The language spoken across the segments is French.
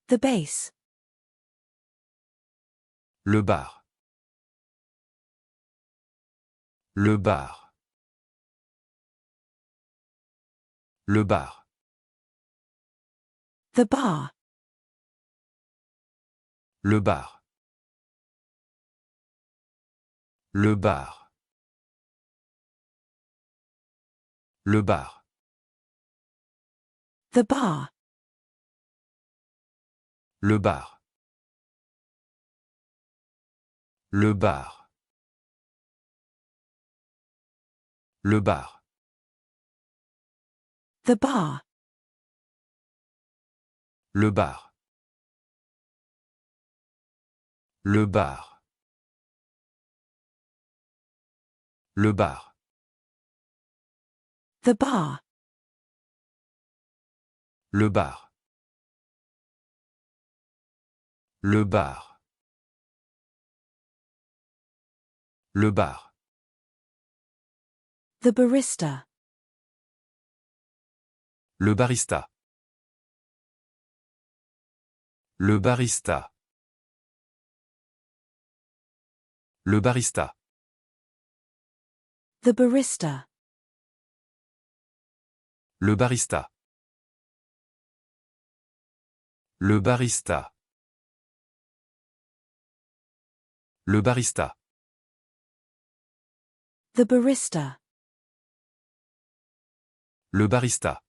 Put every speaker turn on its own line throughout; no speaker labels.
The base.
Le bar. Le bar. Le bar.
The bar.
Le bar. Le bar. Le bar.
The bar.
Le bar. Le bar. Le bar.
The bar.
Le bar. Le bar. Le bar.
The bar.
Le bar. Le bar. Le bar.
The barista.
Le barista. Le barista. Le barista.
The barista.
Le barista. Le barista. Le barista.
The barista.
Le barista.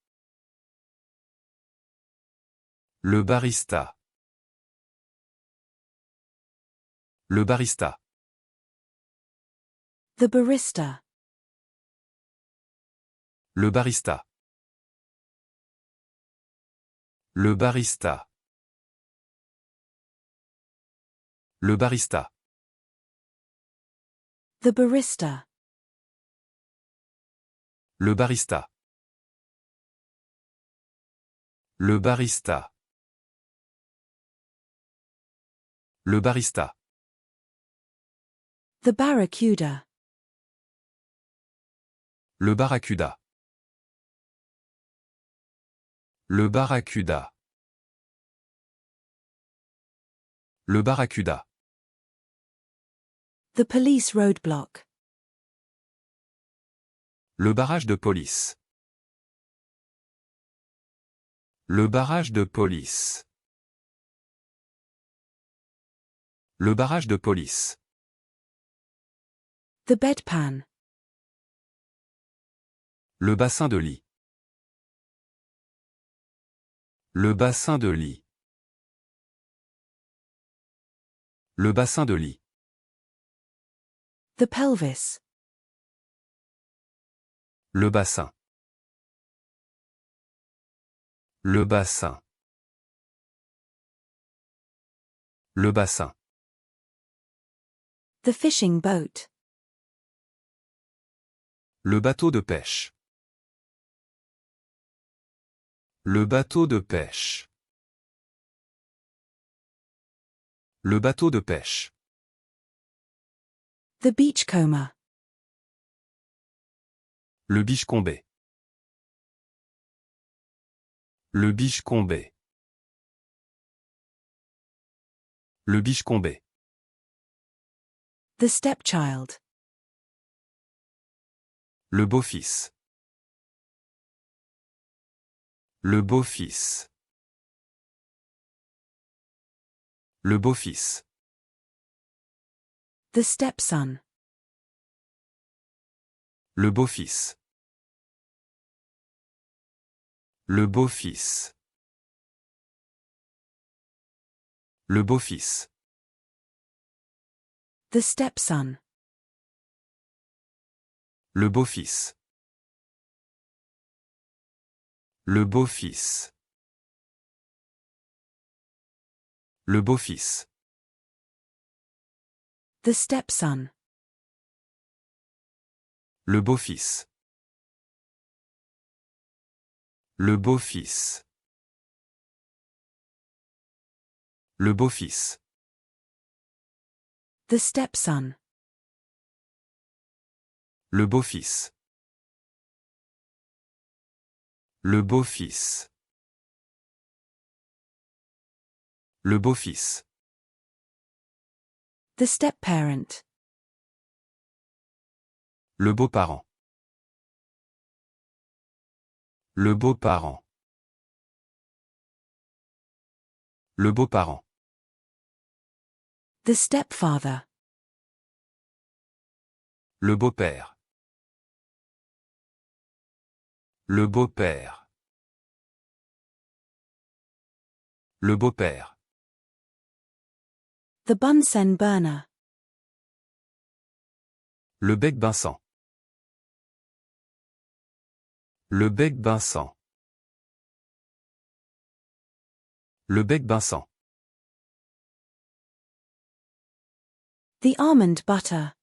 Le barista. Le barista.
The barista.
Le barista. Le barista. Le barista.
The barista.
Le barista. Le barista. Le barista.
The barracuda.
Le barracuda. Le barracuda. Le barracuda.
The police roadblock.
Le barrage de police. Le barrage de police. Le barrage de police.
The bedpan.
Le bassin de lit. Le bassin de lit. Le bassin de lit.
The pelvis.
Le bassin. Le bassin. Le bassin.
The fishing boat.
Le bateau de pêche. Le bateau de pêche. Le bateau de pêche.
The beachcomber.
Le biche-combé. Le biche-combé. Le biche-combé.
The stepchild.
Le beau-fils. Le beau-fils. Le beau-fils.
The stepson.
Le beau-fils. Le beau-fils. Le beau-fils.
The stepson.
Le beau-fils. Le beau-fils. Le beau-fils.
The stepson.
Le beau-fils. Le beau-fils. Le beau-fils.
The stepson.
Le beau-fils. Le beau-fils. Le beau-fils.
The step-parent.
Le beau-parent. Le beau-parent. Le beau-parent.
The stepfather.
Le beau-père. Le beau-père. Le beau-père.
The Bunsen burner.
Le bec-Vincent. Le bec-Vincent. Le bec-Vincent.
The almond butter.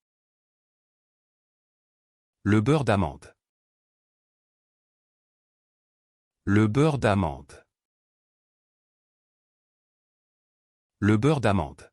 Le beurre d'amande. Le beurre d'amande. Le beurre d'amande.